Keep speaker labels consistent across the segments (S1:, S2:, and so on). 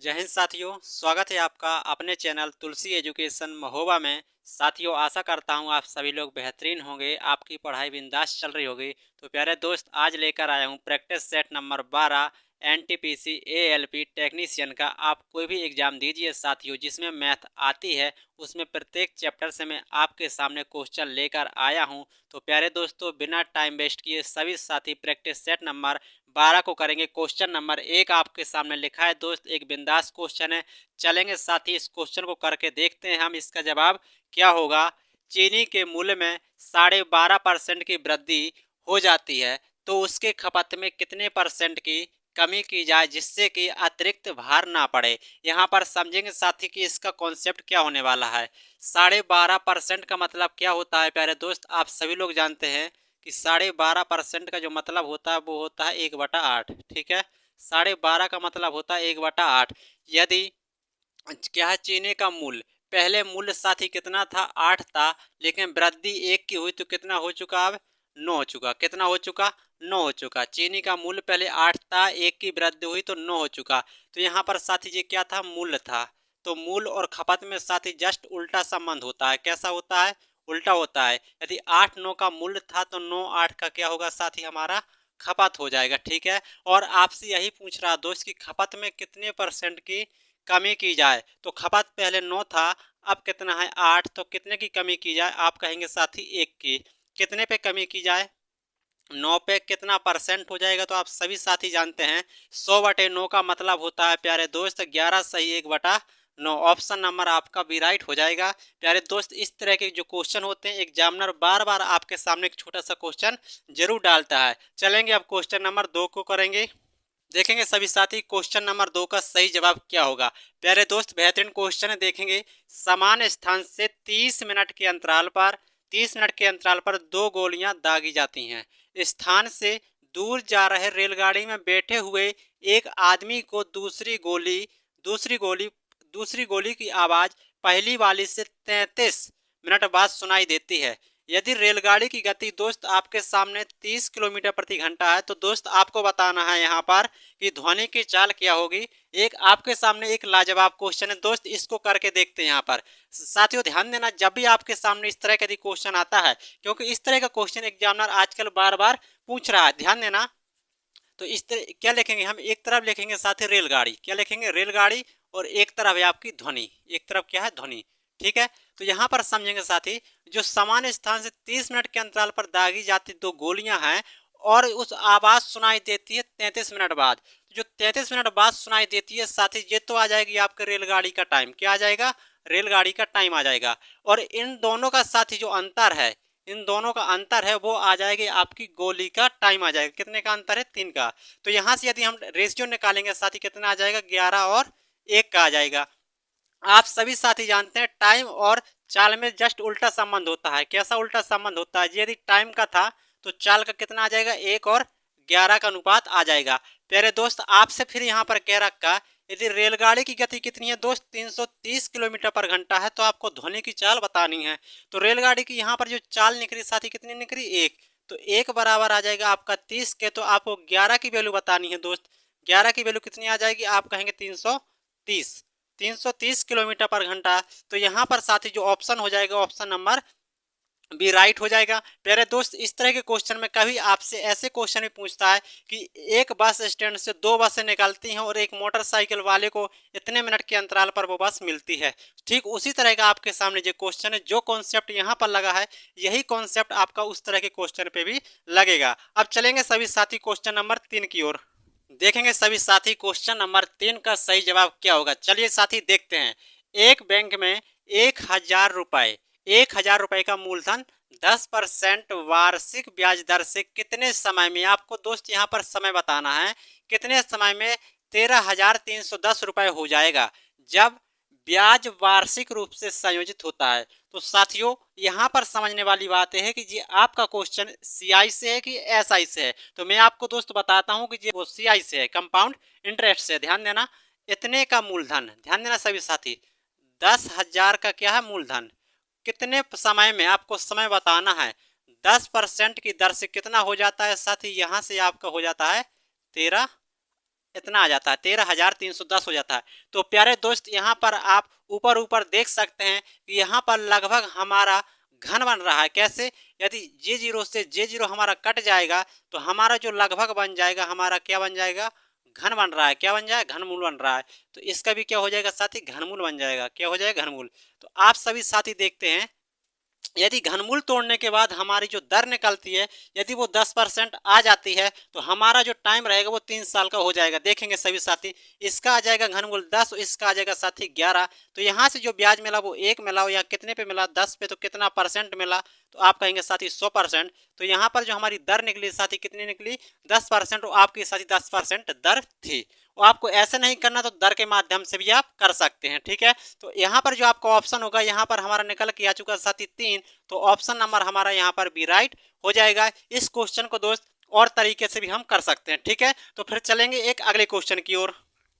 S1: जय हिंद साथियों, स्वागत है आपका अपने चैनल तुलसी एजुकेशन महोबा में। साथियों, आशा करता हूं आप सभी लोग बेहतरीन होंगे, आपकी पढ़ाई बिंदास चल रही होगी। तो प्यारे दोस्त, आज लेकर आया हूं practice set number 12 NTPC ALP technician का। आप कोई भी एग्जाम दीजिए साथियों, जिसमें मैथ आती है उसमें प्रत्येक चैप्टर से मैं आपके सामने क्वेश्चन लेकर आया हूं। तो प्यारे दोस्तों, बिना टाइम वेस्ट किए सभी साथी प्रैक्टिस सेट नंबर 12 को करेंगे। क्वेश्चन नंबर 1 आपके सामने लिखा है दोस्त, एक बिंदास क्वेश्चन है। चलेंगे साथी, इस क्वेश्चन को करके देखते हैं हम इसका जवाब क्या होगा। चीनी के मूल्य में 12.5% की वृद्धि हो जाती है तो उसके खपत में कितने परसेंट की कमी की जाए जिससे कि अतिरिक्त भार ना पड़े। यहाँ पर समझेंगे साथी कि इसका कॉन्सेप्ट क्या होने वाला है। 12.5% का मतलब क्या होता है प्यारे दोस्त, आप सभी लोग जानते हैं कि 12.5% का जो मतलब होता है वो होता है 1/8। ठीक है, 12.5 का मतलब होता है 1/8। यदि क्या है, चीनी का मूल्य, पहले मूल्य साथी कितना था, 8 था, लेकिन वृद्धि 1 की हुई तो कितना हो चुका, अब 9 हो चुका। कितना हो चुका, 9 हो चुका। चीनी का मूल्य पहले 8 था, 1 की वृद्धि हुई तो 9 हो चुका। तो यहाँ पर साथी जी क्या था, मूल्य था। तो मूल्य और खपत में साथी जस्ट उल्टा संबंध होता है। कैसा होता है, उल्टा होता है। यदि 8 9 का मूल्य था तो 9 8 का क्या होगा साथी, हमारा खपत हो जाएगा। ठीक है, और आपसे यही पूछ रहा दोस्त कि खपत में कितने परसेंट की कमी की जाए। तो खपत पहले 9 था, अब कितना है 8, तो कितने की कमी की जाए, आप कहेंगे साथी 1 की। कितने पे कमी की जाए, 9 पे कितना परसेंट हो जाएगा। तो आप सभी साथी जानते हैं 100/9 का मतलब होता है प्यारे दोस्त 11 सही 1/9। ऑप्शन नंबर आपका भी राइट हो जाएगा। प्यारे दोस्त, इस तरह के जो क्वेश्चन होते हैं एग्जामिनर बार बार आपके सामने एक छोटा सा क्वेश्चन जरूर डालता है। चलेंगे अब क्वेश्चन नंबर 2 को करेंगे। देखेंगे सभी साथी क्वेश्चन नंबर 2 का सही जवाब क्या होगा। प्यारे दोस्त, बेहतरीन क्वेश्चन है, देखेंगे। समान स्थान से 30 मिनट के अंतराल पर दो गोलियां दागी जाती हैं। स्थान से दूर जा रहे रेलगाड़ी में बैठे हुए एक आदमी को दूसरी गोली दूसरी गोली की आवाज पहली वाली से 33 मिनट बाद सुनाई देती है। यदि रेलगाड़ी की गति दोस्त आपके सामने 30 किलोमीटर प्रति घंटा है तो दोस्त आपको बताना है यहाँ पर कि ध्वनि की चाल क्या होगी। एक आपके सामने एक लाजवाब क्वेश्चन है दोस्त, इसको करके देखते हैं। यहाँ पर साथियों ध्यान देना, जब भी आपके सामने इस तरह का यदि क्वेश्चन आता है, क्योंकि इस तरह का क्वेश्चन एग्जामिनर आजकल बार बार पूछ रहा है, ध्यान देना। तो इस तरह क्या लिखेंगे हम, एक तरफ लिखेंगे साथ ही रेलगाड़ी, क्या लिखेंगे, रेलगाड़ी, और एक तरफ है आपकी ध्वनि, एक तरफ क्या है, ध्वनि। ठीक है, तो यहाँ पर समझेंगे साथी, जो समान स्थान से 30 मिनट के अंतराल पर दागी जाती दो गोलियां हैं और उस आवाज सुनाई देती है 33 मिनट बाद। तो जो 33 मिनट बाद सुनाई देती है साथी, ये तो आ जाएगी आपके रेलगाड़ी का टाइम। क्या आ जाएगा, रेलगाड़ी का टाइम आ जाएगा। और इन दोनों का साथी जो अंतर है, इन दोनों का अंतर है वो आ जाएगी आपकी गोली का टाइम आ जाएगा। कितने का अंतर है, 3 का। तो यहां से यदि हम रेशियो निकालेंगे साथी, कितना आ जाएगा, 11 और 1 का आ जाएगा। आप सभी साथी जानते हैं टाइम और चाल में जस्ट उल्टा संबंध होता है। कैसा उल्टा संबंध होता है, यदि टाइम का था तो चाल का कितना आ जाएगा, 1 और 11 का अनुपात आ जाएगा। प्यारे दोस्त, आपसे फिर यहाँ पर कह रखा, यदि रेलगाड़ी की गति कितनी है दोस्त, 330 किलोमीटर पर घंटा है, तो आपको ध्वनि की चाल बतानी है। तो रेलगाड़ी की यहाँ पर जो चाल निकली साथी, कितनी निकली, 1। तो 1 बराबर आ जाएगा आपका 30 के, तो आपको 11 की वैल्यू बतानी है दोस्त। 11 की वैल्यू कितनी आ जाएगी, आप कहेंगे 330 किलोमीटर पर घंटा। तो यहाँ पर साथी जो ऑप्शन हो जाएगा, ऑप्शन नंबर भी राइट हो जाएगा। प्यारे दोस्त, इस तरह के क्वेश्चन में कभी आपसे ऐसे क्वेश्चन भी पूछता है कि एक बस स्टैंड से 2 बसें निकलती हैं और एक मोटरसाइकिल वाले को इतने मिनट के अंतराल पर वो बस मिलती है। ठीक उसी तरह का आपके सामने जो क्वेश्चन है, जो कॉन्सेप्ट यहाँ पर लगा है, यही कॉन्सेप्ट आपका उस तरह के क्वेश्चन पे भी लगेगा। अब चलेंगे सभी साथी क्वेश्चन नंबर 3 की ओर। देखेंगे सभी साथी क्वेश्चन नंबर 3 का सही जवाब क्या होगा। चलिए साथी देखते हैं। एक बैंक में 1,000 रुपए 1,000 रुपए का मूलधन 10% वार्षिक ब्याज दर से कितने समय में, आपको दोस्त यहाँ पर समय बताना है, कितने समय में 13,310 रुपए हो जाएगा जब ब्याज वार्षिक रूप से संयोजित होता है। तो साथियों यहाँ पर समझने वाली बात है कि जी आपका क्वेश्चन सीआई से है कि एसआई से है। तो मैं आपको दोस्त बताता हूँ कि जी वो सीआई से है, कंपाउंड इंटरेस्ट से। ध्यान देना, इतने का मूलधन, ध्यान देना सभी साथी, 10,000 का क्या है मूलधन, कितने समय में, आपको समय बताना है। 10% की दर से कितना हो जाता है साथी, यहाँ से आपका हो जाता है 13 इतना आ जाता है, 13,310 हो जाता है। तो प्यारे दोस्त यहाँ पर आप ऊपर ऊपर देख सकते हैं कि यहाँ पर लगभग हमारा घन बन रहा है। कैसे? यदि J0 से J0 हमारा कट जाएगा तो हमारा जो लगभग बन जाएगा, हमारा क्या बन जाएगा? घन बन रहा है। क्या बन जाए? घनमूल बन रहा है। तो इसका भी क्या हो जाएगा साथी? घनमूल बन जाएगा। क्या हो जाएगा? घनमूल। तो आप सभी साथी देखते हैं, यदि घनमूल तोड़ने के बाद हमारी जो दर निकलती है, यदि वो 10% आ जाती है तो हमारा जो टाइम रहेगा वो 3 साल का हो जाएगा। देखेंगे सभी साथी, इसका आ जाएगा घनमूल 10, इसका आ जाएगा साथी 11। तो यहाँ से जो ब्याज मिला वो 1 मिला, या कितने पे मिला? 10 पे। तो कितना परसेंट मिला? तो आप कहेंगे साथी 100%। तो यहाँ पर जो हमारी दर निकली साथी, कितनी निकली? 10%। और आपकी साथी 10% दर थी। और आपको ऐसे नहीं करना तो दर के माध्यम से भी आप कर सकते हैं। ठीक है, तो यहाँ पर जो आपका ऑप्शन होगा, यहाँ पर हमारा निकल के आ चुका साथी 3। तो ऑप्शन नंबर हमारा यहाँ पर भी राइट हो जाएगा। इस क्वेश्चन को दोस्त और तरीके से भी हम कर सकते हैं। ठीक है, तो फिर चलेंगे एक अगले क्वेश्चन की ओर।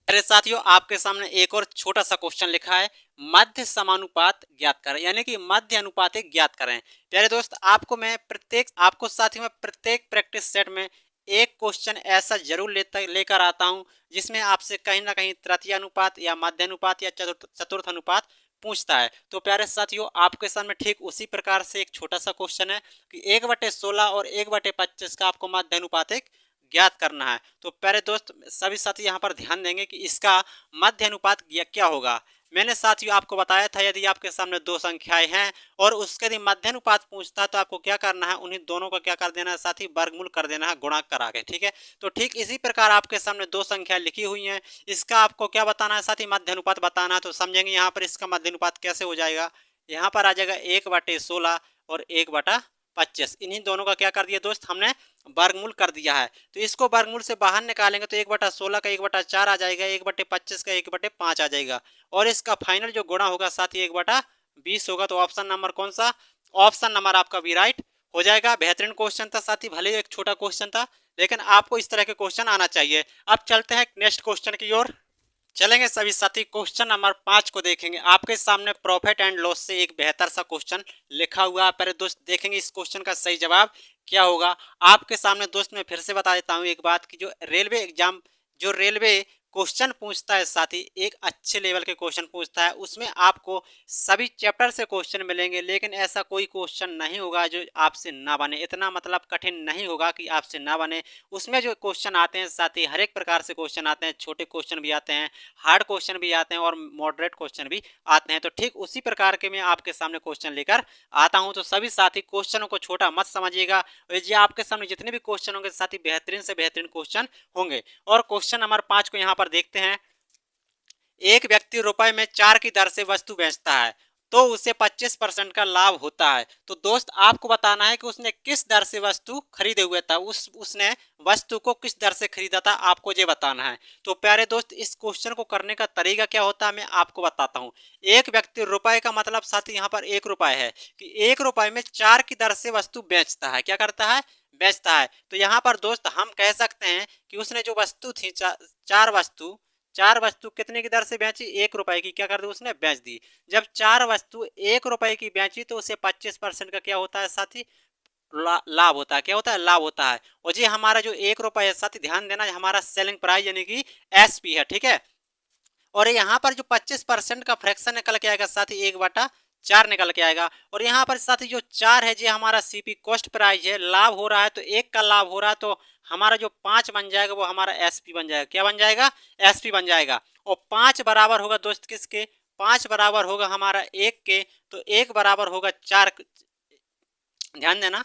S1: मेरे साथियों, आपके सामने एक और छोटा सा क्वेश्चन लिखा है, मध्य समानुपात ज्ञात करें, यानी कि मध्य अनुपात ज्ञात करें। प्यारे दोस्त, आपको साथियों में प्रत्येक प्रैक्टिस सेट में एक क्वेश्चन ऐसा जरूर लेकर आता हूं जिसमें आपसे कहीं ना कहीं तृतीय अनुपात या मध्य अनुपात या चतुर्थ अनुपात पूछता है। तो प्यारे साथियों, आपके सामने ठीक उसी प्रकार से एक छोटा सा क्वेश्चन है कि 1/16 और 1/25 का आपको मध्य अनुपात ज्ञात करना है। तो प्यारे दोस्त, सभी साथी यहाँ पर ध्यान देंगे कि इसका मध्य अनुपात क्या होगा। मैंने साथियों आपको बताया था, यदि आपके सामने दो संख्याएं हैं और उसके यदि मध्य अनुपात पूछता है तो आपको क्या करना है? उन्हीं दोनों का क्या कर देना है साथी? वर्गमूल कर देना है, गुणा करा के। ठीक है, तो ठीक इसी प्रकार आपके सामने दो संख्या लिखी हुई हैं, इसका आपको क्या बताना है साथी? मध्य अनुपात बताना है। तो समझेंगे यहाँ पर इसका मध्य अनुपात कैसे हो जाएगा। यहाँ पर आ जाएगा 1/16 और 1/25। इन्हीं दोनों का क्या कर दिया दोस्त? हमने वर्गमूल कर दिया है। तो इसको वर्गमूल से बाहर निकालेंगे तो 1/16 का 1/4 आ जाएगा, 1/25 का 1/5 आ जाएगा, और इसका फाइनल जो गुणा होगा साथ ही 1/20 होगा। तो ऑप्शन नंबर कौन सा? ऑप्शन नंबर आपका भी राइट हो जाएगा। बेहतरीन क्वेश्चन था साथी, भले एक छोटा क्वेश्चन था लेकिन आपको इस तरह के क्वेश्चन आना चाहिए। अब चलते हैं नेक्स्ट क्वेश्चन की ओर। चलेंगे सभी साथी, क्वेश्चन नंबर 5 को देखेंगे। आपके सामने प्रॉफिट एंड लॉस से एक बेहतर सा क्वेश्चन लिखा हुआ है। पहले दोस्त देखेंगे इस क्वेश्चन का सही जवाब क्या होगा। आपके सामने दोस्त मैं फिर से बता देता हूं एक बात, कि जो रेलवे क्वेश्चन पूछता है साथी, एक अच्छे लेवल के क्वेश्चन पूछता है, उसमें आपको सभी चैप्टर से क्वेश्चन मिलेंगे, लेकिन ऐसा कोई क्वेश्चन नहीं होगा जो आपसे ना बने। इतना मतलब कठिन नहीं होगा कि आपसे ना बने। उसमें जो क्वेश्चन आते हैं साथी, हर एक प्रकार से क्वेश्चन आते हैं, छोटे क्वेश्चन भी आते हैं, हार्ड क्वेश्चन भी आते हैं और मॉडरेट क्वेश्चन भी आते हैं। तो ठीक उसी प्रकार के मैं आपके सामने क्वेश्चन लेकर आता हूं। तो सभी साथी क्वेश्चनों को छोटा मत समझिएगा, ये आपके सामने जितने भी क्वेश्चन होंगे साथी बेहतरीन से बेहतरीन क्वेश्चन होंगे। और क्वेश्चन नंबर 5 को यहाँ पर देखते हैं। एक व्यक्ति रुपए में 4 की दर से वस्तु बेचता है तो उसे 25% का लाभ होता है। तो दोस्त आपको बताना है कि उसने किस दर से वस्तु खरीदे हुए था, उसने वस्तु को किस दर से खरीदा था, आपको ये बताना है। तो प्यारे दोस्त, इस क्वेश्चन को करने का तरीका क्या होता है मैं आपको बताता हूँ। एक व्यक्ति रुपए का मतलब साथी यहाँ पर 1 रुपए है, कि 1 रुपए में 4 की दर से वस्तु बेचता है। क्या करता है? बेचता है। तो यहाँ पर दोस्त हम कह सकते हैं कि उसने जो वस्तु थी, चार वस्तु कितने की दर से बेची? 1 रुपए की क्या कर दी? उसने बेच दी। जब 4 वस्तु 1 रुपए की बेची तो उसे 25% का क्या होता है साथी? लाभ होता है। क्या होता है? लाभ होता है। और जी हमारा जो 1 रुपए है साथी, ध्यान देना, हमारा सेलिंग प्राइस यानी कि एसपी है। ठीक है, और यहाँ पर जो 25% का फ्रैक्शन निकल के आएगा साथी, 1/4 निकल के आएगा। और यहाँ पर साथी जो 4 है, जो हमारा सीपी कॉस्ट प्राइस है, लाभ हो रहा है तो 1 का लाभ हो रहा है, तो हमारा जो 5 बन जाएगा वो हमारा एसपी बन जाएगा। क्या बन जाएगा? एसपी बन जाएगा। और 5 बराबर होगा दोस्त किसके? 5 बराबर होगा हमारा 1 के। तो 1 बराबर होगा 4, ध्यान देना,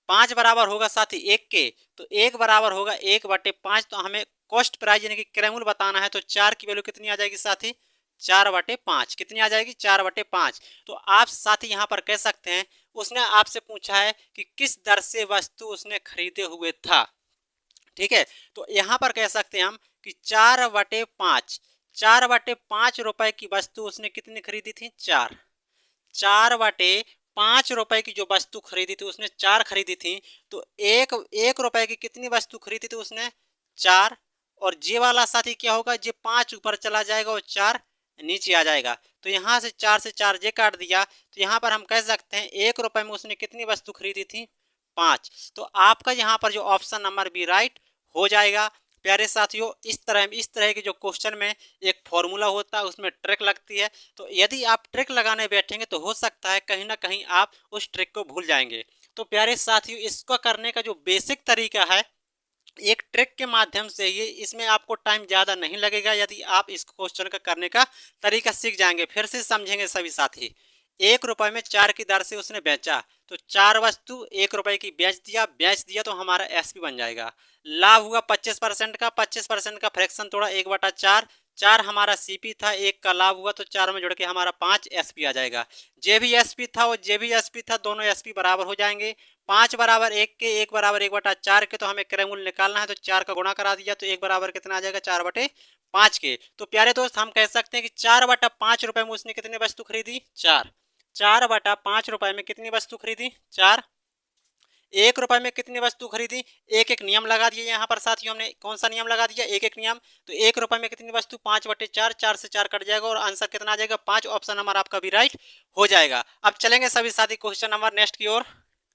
S1: 5 बराबर होगा साथी 1 के, तो 1 बराबर होगा 1/5। तो हमें कॉस्ट प्राइस यानी कि क्रयमूल्य बताना है, तो 4 की वैल्यू कितनी आ जाएगी साथी? 4/5। कितनी आ जाएगी? 4/5। तो आप साथी यहाँ पर कह सकते हैं, उसने आपसे पूछा है कि किस दर से वस्तु उसने खरीदे हुए था। ठीक है, तो यहाँ पर कह सकते हैं हम कि 4/5, 4/5 रुपए की वस्तु उसने कितनी खरीदी थी? 4। 4/5 रुपए की जो वस्तु खरीदी थी उसने 4 खरीदी थी। तो एक रुपए की कितनी वस्तु खरीदी थी उसने? 4। और जे वाला साथी क्या होगा? जे 5 ऊपर चला जाएगा और 4 नीचे आ जाएगा। तो यहाँ से 4 से 4 जे काट दिया, तो यहाँ पर हम कह सकते हैं 1 रुपए में उसने कितनी वस्तु खरीदी थी? 5। तो आपका यहाँ पर जो ऑप्शन नंबर बी राइट हो जाएगा। प्यारे साथियों इस तरह के जो क्वेश्चन में एक फॉर्मूला होता है, उसमें ट्रिक लगती है। तो यदि आप ट्रिक लगाने बैठेंगे तो हो सकता है कहीं ना कहीं आप उस ट्रिक को भूल जाएंगे। तो प्यारे साथियों, इसको करने का जो बेसिक तरीका है, एक ट्रिक के माध्यम से ये, इसमें आपको टाइम ज़्यादा नहीं लगेगा। यदि आप इस क्वेश्चन का करने का तरीका सीख जाएंगे, फिर से समझेंगे सभी साथी। 1 रुपए में 4 की दर से उसने बेचा, तो 4 वस्तु 1 रुपए की बेच दिया तो हमारा एसपी बन जाएगा। लाभ हुआ 25% का, 25% का फ्रैक्शन तोड़ा 1/4, 4 हमारा सीपी था, 1 का लाभ हुआ, तो 4 में जुड़ के हमारा 5 एसपी आ जाएगा। जे भी एसपी था और जे भी एसपी था, दोनों एसपी बराबर हो जाएंगे। 5 बराबर 1 के, 1 बराबर 1/4 के, तो हमें क्रय मूल्य निकालना है, तो 4 का गुणा करा दिया, तो 1 बराबर कितना आ जाएगा, 4/5 के। तो प्यारे दोस्त, हम कह सकते हैं कि 4/5 रुपए में उसने कितनी वस्तु खरीदी, 4। 4/5 रुपए में कितनी वस्तु खरीदी, 4। 1 रुपए में कितनी वस्तु खरीदी, एक एक नियम लगा दिए यहाँ पर साथियों। हमने कौन सा नियम लगा दिया, एक एक नियम। तो 1 रुपए में कितनी वस्तु, 5/4, 4 से 4 कट जाएगा और आंसर कितना आ जाएगा, 5। ऑप्शन नंबर आपका भी राइट हो जाएगा। अब चलेंगे सभी साथी क्वेश्चन नंबर नेक्स्ट की ओर।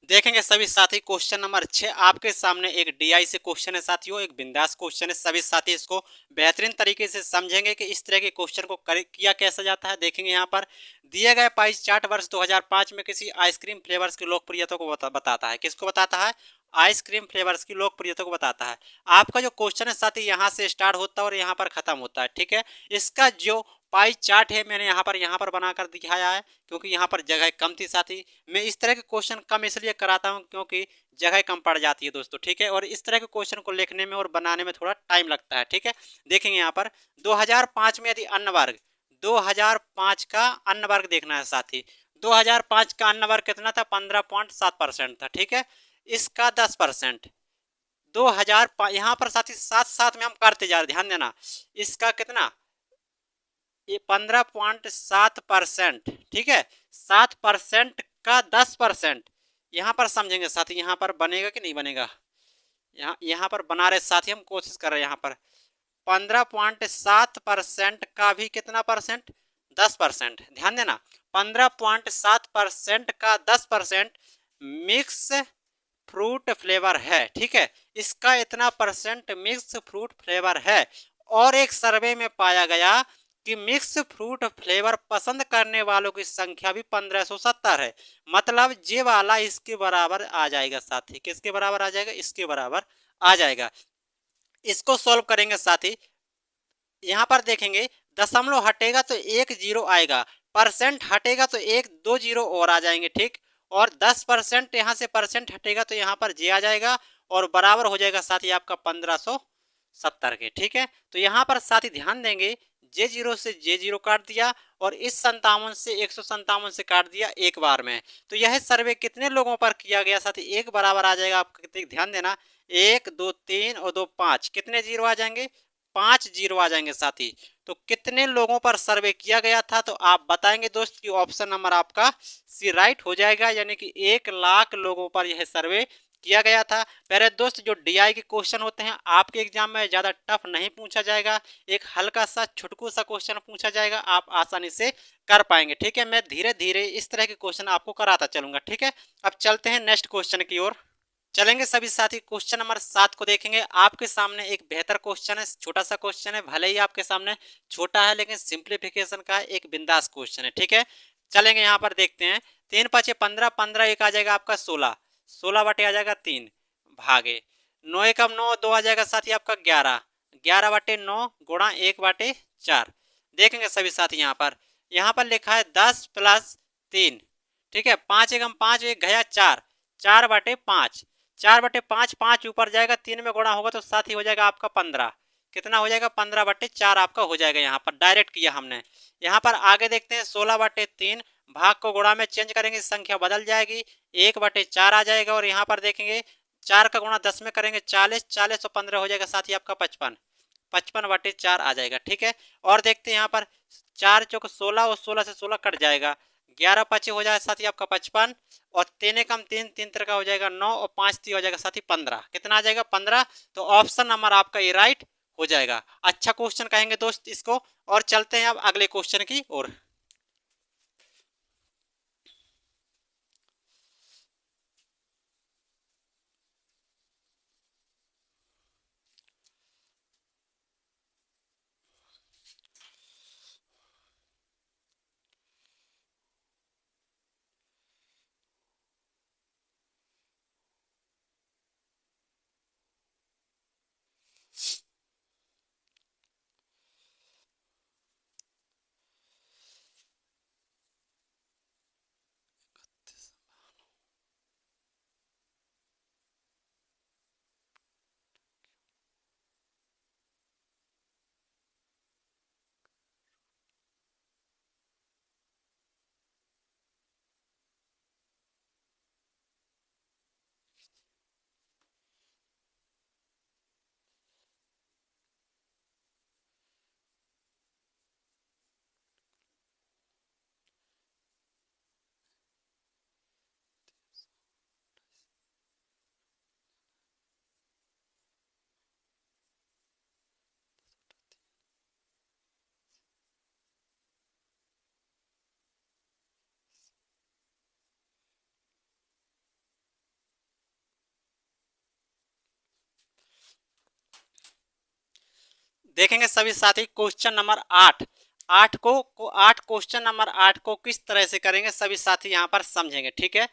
S1: देखेंगे सभी साथी क्वेश्चन नंबर 6 आपके सामने एक डीआई से क्वेश्चन है साथियों, एक बिंदास क्वेश्चन है। सभी साथी इसको बेहतरीन तरीके से समझेंगे कि इस तरह के क्वेश्चन को किया कैसे जाता है। देखेंगे यहाँ पर दिए गए पाई चार्ट वर्ष 2005 में किसी आइसक्रीम फ्लेवर्स की लोकप्रियता को बताता है। किसको बताता है, आइसक्रीम फ्लेवर्स की लोकप्रियता को बताता है। आपका जो क्वेश्चन है साथी, यहाँ से स्टार्ट होता है और यहाँ पर खत्म होता है, ठीक है। इसका जो पाई चार्ट है, मैंने यहाँ पर बनाकर दिखाया है, क्योंकि यहाँ पर जगह कम थी साथी। मैं इस तरह के क्वेश्चन कम इसलिए कराता हूँ क्योंकि जगह कम पड़ जाती है दोस्तों, ठीक है। और इस तरह के क्वेश्चन को लिखने में और बनाने में थोड़ा टाइम लगता है, ठीक है। देखेंगे यहाँ पर 2005 में यदि अन्न वर्ग, 2005 का अन्न वर्ग देखना है साथी। 2005 का अन्न वर्ग कितना था, 15.7% था, ठीक है। इसका 10%, 2005 यहाँ पर साथी साथ साथ में हम करते जा रहे, ध्यान देना। इसका कितना, ये 15.7%, ठीक है। 7% का 10%, यहाँ पर समझेंगे साथी, यहाँ पर बनेगा कि नहीं बनेगा। यहाँ पर बना रहे साथी, हम कोशिश कर रहे हैं। यहाँ पर 15.7% का भी कितना परसेंट, 10%। ध्यान देना, 15.7% का 10% मिक्स फ्रूट फ्लेवर है, ठीक है। इसका इतना परसेंट मिक्स फ्रूट फ्लेवर है। और एक सर्वे में पाया गया कि मिक्स फ्रूट फ्लेवर पसंद करने वालों की संख्या भी 1570 है। मतलब ये वाला इसके बराबर आ जाएगा साथी। किसके बराबर आ जाएगा, इसके बराबर आ जाएगा। इसको सॉल्व करेंगे साथी। यहाँ पर देखेंगे, दशमलव हटेगा तो 1 जीरो आएगा, परसेंट हटेगा तो 1 2 जीरो और आ जाएंगे, ठीक। और 10% यहाँ से परसेंट हटेगा तो यहाँ पर जे आ जाएगा और बराबर हो जाएगा साथी आपका 1570 के, ठीक है। तो यहाँ पर साथी ध्यान देंगे, जे जीरो से जे जीरो काट दिया और इस 57 से 157 से काट दिया एक बार में। तो यह सर्वे कितने लोगों पर किया गया साथी, एक बराबर आ जाएगा आपका, ध्यान देना। 1 2 3 और 2 5, कितने जीरो आ जाएंगे, 5 जीरो आ जाएंगे साथी। तो कितने लोगों पर सर्वे किया गया था, तो आप बताएंगे दोस्त कि ऑप्शन नंबर आपका सी राइट हो जाएगा, यानी कि 1 लाख लोगों पर यह सर्वे किया गया था। प्यारे दोस्त, जो डीआई के क्वेश्चन होते हैं आपके एग्जाम में ज़्यादा टफ नहीं पूछा जाएगा, एक हल्का सा छुटकू सा क्वेश्चन पूछा जाएगा, आप आसानी से कर पाएंगे, ठीक है। मैं धीरे धीरे इस तरह के क्वेश्चन आपको कराता चलूंगा, ठीक है। अब चलते हैं नेक्स्ट क्वेश्चन की ओर। चलेंगे सभी साथी, क्वेश्चन नंबर 7 को देखेंगे। आपके सामने एक बेहतर क्वेश्चन है, छोटा सा क्वेश्चन है, भले ही आपके सामने छोटा है लेकिन सिंप्लीफिकेशन का एक बिंदास क्वेश्चन है, ठीक है। चलेंगे यहाँ पर देखते हैं। 3 5 15, 15 एक आ जाएगा आपका 16, 16 बटे आ जाएगा 3 भागे 9 एकम 9, 2 आ जाएगा साथी आपका 11, 11 बटे 9 गुणा 1/4। देखेंगे सभी साथी, यहाँ पर लिखा है 10 + 3, ठीक है। 5 एकम 5, एक गया 4, 4/5, 4/5, 5 ऊपर जाएगा, 3 में गुणा होगा तो साथ ही हो जाएगा आपका 15। कितना हो जाएगा, 15/4 आपका हो जाएगा। यहाँ पर डायरेक्ट किया हमने। यहाँ पर आगे देखते हैं, 16/3 भाग को गुणा में चेंज करेंगे, संख्या बदल जाएगी, 1/4 आ जाएगा। और यहाँ पर देखेंगे 4 का गुणा 10 में करेंगे 40, 40 और 15 हो जाएगा साथ ही आपका 55, 55/4 आ जाएगा, ठीक है। और देखते हैं यहाँ पर 4 चौक 16 और 16 से 16 कट जाएगा, 11 पचे हो जाएगा साथी आपका 55 और 3 एकम 3, 3 तरह का हो जाएगा 9 और 5 ती हो जाएगा साथी 15। कितना आ जाएगा, 15। तो ऑप्शन नंबर आपका ये राइट हो जाएगा। अच्छा क्वेश्चन कहेंगे दोस्त इसको। और चलते हैं अब अगले क्वेश्चन की ओर। देखेंगे सभी साथी क्वेश्चन नंबर 8। 8 क्वेश्चन नंबर 8 को किस तरह से करेंगे सभी साथी यहाँ पर समझेंगे। ठीक है,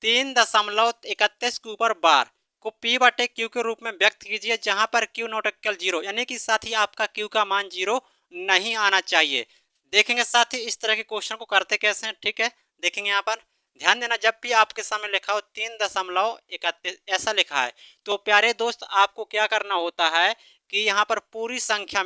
S1: 3.31 के ऊपर बार को P बटे Q के रूप में व्यक्त कीजिए, जहां पर Q नॉट इक्वल 0, यानी कि साथी आपका Q का मान 0 नहीं आना चाहिए। देखेंगे साथी इस तरह के क्वेश्चन को करते कैसे हैं। ठीक है, देखेंगे यहाँ पर ध्यान देना, जब भी आपके सामने लिखा हो 3.31 ऐसा लिखा है तो प्यारे दोस्त आपको क्या करना होता है कि यहाँ पर पूरी संख्या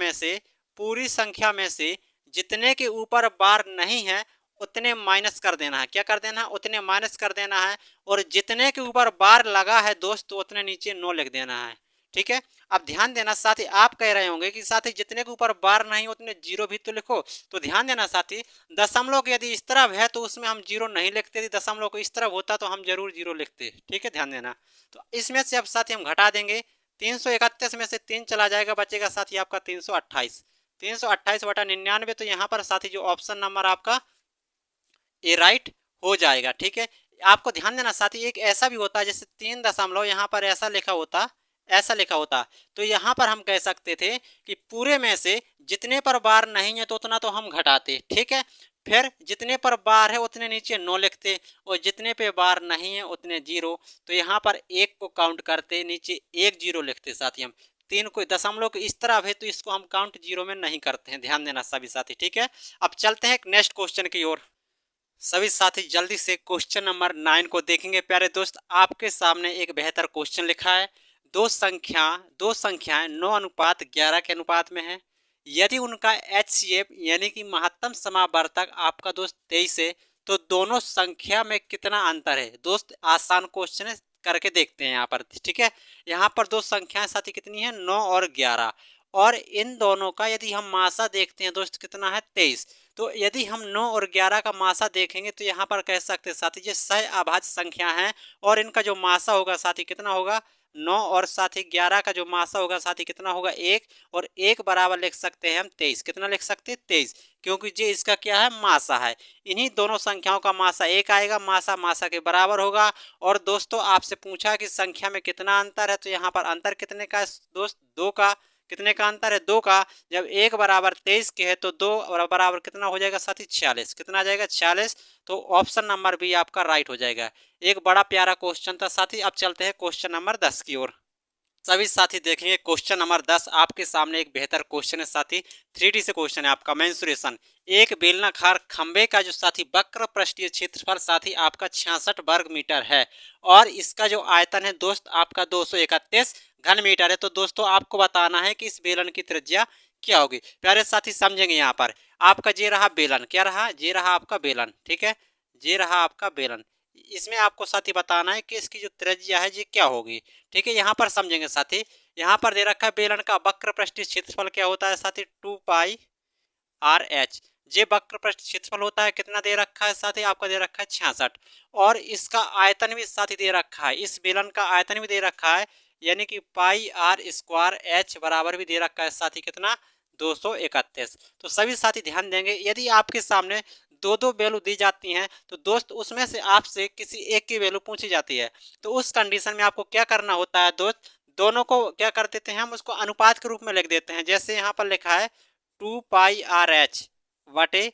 S1: में से जितने के ऊपर बार नहीं है उतने माइनस कर देना है। क्या कर देना है? उतने माइनस कर देना है। और जितने के ऊपर बार लगा है दोस्त तो उतने नीचे नो लिख देना है। ठीक है, अब ध्यान देना साथी, आप कह रहे होंगे कि साथी जितने के ऊपर बार नहीं उतने जीरो भी तो लिखो। तो ध्यान देना साथी, दशमलव यदि इस तरफ है तो उसमें हम जीरो नहीं लिखते, यदि दशमलव को इस तरफ होता तो हम जरूर जीरो लिखते। ठीक है, ध्यान देना। तो इसमें से अब साथी हम घटा देंगे, 331 में से 3 चला जाएगा, बचेगा साथी आपका 328। 328/99, तो यहाँ पर साथी जो ऑप्शन नंबर आपका ए राइट हो जाएगा। ठीक है, आपको ध्यान देना साथी, एक ऐसा भी होता है जैसे 3 दशमलव यहाँ पर ऐसा लिखा होता तो यहाँ पर हम कह सकते थे कि पूरे में से जितने पर बार नहीं है तो उतना तो हम घटाते। ठीक है, फिर जितने पर बार है उतने नीचे नो लिखते और जितने पे बार नहीं है उतने जीरो। तो यहाँ पर एक को काउंट करते, नीचे एक जीरो लिखते साथी हम। 3 को दशमलव को इस तरह है तो इसको हम काउंट जीरो में नहीं करते हैं, ध्यान देना सभी साथी। ठीक है, अब चलते हैं नेक्स्ट क्वेश्चन की ओर। सभी साथी जल्दी से क्वेश्चन नंबर 9 को देखेंगे। प्यारे दोस्त आपके सामने एक बेहतर क्वेश्चन लिखा है। दो संख्याएं 9:11 के अनुपात में है। यदि उनका HCF यानी कि महत्तम समावर्तक आपका दोस्त 23 है तो दोनों संख्या में कितना अंतर है। दोस्त आसान क्वेश्चन है, करके देखते हैं यहाँ पर। ठीक है, यहाँ पर दो संख्याएं साथी कितनी है, 9 और 11, और इन दोनों का यदि हम मासा देखते हैं दोस्त कितना है, 23। तो यदि हम 9 और 11 का मासा देखेंगे तो यहाँ पर कह सकते हैं साथी ये सह अभाज्य संख्या है और इनका जो मासा होगा साथी कितना होगा, 9 और साथी 11 का जो मासा होगा साथी कितना होगा, 1, और 1 बराबर लिख सकते हैं हम 23। कितना लिख सकते हैं, 23, क्योंकि ये इसका क्या है, मासा है। इन्हीं दोनों संख्याओं का मासा 1 आएगा, मासा मासा के बराबर होगा। और दोस्तों आपसे पूछा कि संख्या में कितना अंतर है, तो यहाँ पर अंतर कितने का है दोस्त, 2 का। कितने का अंतर है, 2 का। जब 1 बराबर 23 के है तो 2 बराबर कितना हो जाएगा साथी, 46। कितना आ जाएगा, 46। तो ऑप्शन नंबर बी आपका राइट हो जाएगा। एक बड़ा प्यारा क्वेश्चन था साथी। अब चलते हैं क्वेश्चन नंबर 10 की ओर। सभी साथी देखेंगे क्वेश्चन नंबर 10 आपके सामने एक बेहतर क्वेश्चन है साथी। 3D से क्वेश्चन है आपका। मेंसुरेशन, एक बेलनाकार खंबे का जो साथी वक्र पृष्ठीय क्षेत्रफल साथी आपका 66 वर्ग मीटर है और इसका जो आयतन है दोस्त आपका 231 घन मीटर है। तो दोस्तों आपको बताना है कि इस बेलन की त्रिज्या क्या होगी। प्यारे साथी समझेंगे, यहाँ पर आपका ये रहा बेलन, क्या रहा, ये रहा आपका बेलन। ठीक है, ये रहा आपका बेलन। इसमें आपको साथी बताना है कि इसकी जो त्रिज्या है ये क्या होगी। ठीक है, यहाँ पर समझेंगे साथी। यहाँ पर दे रखा है बेलन का वक्र पृष्ठीय क्षेत्रफल क्या होता है साथी, 2πr/h। ये वक्र पृष्ठीय क्षेत्रफल होता है, कितना दे रखा है साथी, आपका दे रखा है 66। और इसका आयतन भी साथी दे रखा है, इस बेलन का आयतन भी दे रखा है, यानी कि πr² बराबर भी दे रखा है साथी कितना, 231। तो सभी साथी ध्यान देंगे, यदि आपके सामने दो दो वैल्यू दी जाती हैं तो दोस्त उसमें से आपसे किसी एक की वैल्यू पूछी जाती है, तो उस कंडीशन में आपको क्या करना होता है दोस्त, दोनों को क्या कर देते हैं हम, उसको अनुपात के रूप में लिख देते हैं। जैसे यहाँ पर लिखा है 2πr/h बटे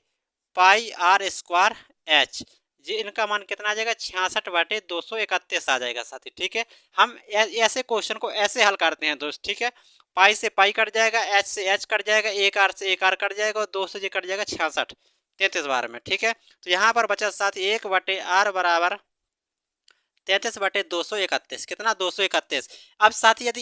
S1: πr²h, ये इनका मान कितना आ जाएगा, 66/231 आ जाएगा साथी। ठीक है, हम ऐसे क्वेश्चन को ऐसे हल करते हैं दोस्त। ठीक है, पाई से पाई कट जाएगा, एच से एच कट जाएगा, एक आर से एक आर कट जाएगा और 2 से ये कट जाएगा 66 33 बार में। ठीक है, तो यहाँ पर बचा साथ 1/r बराबर 33/231, कितना, 231। अब साथी यदि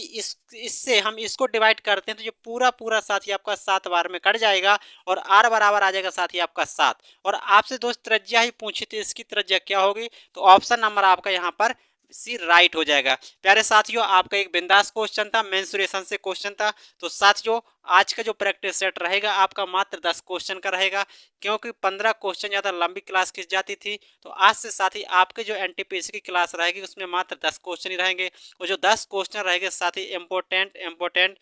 S1: इससे हम इसको डिवाइड करते हैं तो ये पूरा साथी आपका 7 बार में कट जाएगा और r बराबर आ जाएगा साथी आपका 7। और आपसे दोस्त त्रिज्या ही पूछी थी, इसकी त्रिज्या क्या होगी, तो ऑप्शन नंबर आपका यहाँ पर सी राइट हो जाएगा। प्यारे साथियों आपका एक बिंदास क्वेश्चन था, मेंसुरेशन से क्वेश्चन था। तो साथियों आज का जो प्रैक्टिस सेट रहेगा आपका मात्र 10 क्वेश्चन का रहेगा, क्योंकि 15 क्वेश्चन ज़्यादा लंबी क्लास खिंच जाती थी। तो आज से साथी आपके जो NTPC की क्लास रहेगी उसमें मात्र 10 क्वेश्चन ही रहेंगे, और जो 10 क्वेश्चन रहेंगे साथी इम्पोर्टेंट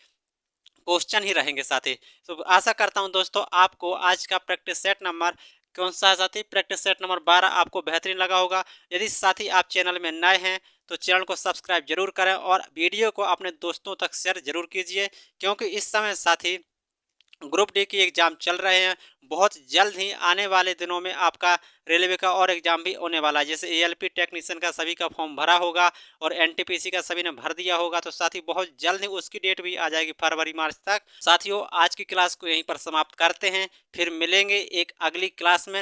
S1: क्वेश्चन ही रहेंगे साथी। तो आशा करता हूं दोस्तों आपको आज का प्रैक्टिस सेट नंबर कौन सा साथी, प्रैक्टिस सेट नंबर 12 आपको बेहतरीन लगा होगा। यदि साथी आप चैनल में नए हैं तो चैनल को सब्सक्राइब जरूर करें और वीडियो को अपने दोस्तों तक शेयर जरूर कीजिए, क्योंकि इस समय साथी ग्रुप डी की एग्ज़ाम चल रहे हैं। बहुत जल्द ही आने वाले दिनों में आपका रेलवे का और एग्ज़ाम भी होने वाला है। जैसे एएलपी टेक्नीशियन का सभी का फॉर्म भरा होगा और एनटीपीसी का सभी ने भर दिया होगा, तो साथ ही बहुत जल्द ही उसकी डेट भी आ जाएगी फरवरी मार्च तक। साथियों, आज की क्लास को यहीं पर समाप्त करते हैं, फिर मिलेंगे एक अगली क्लास में।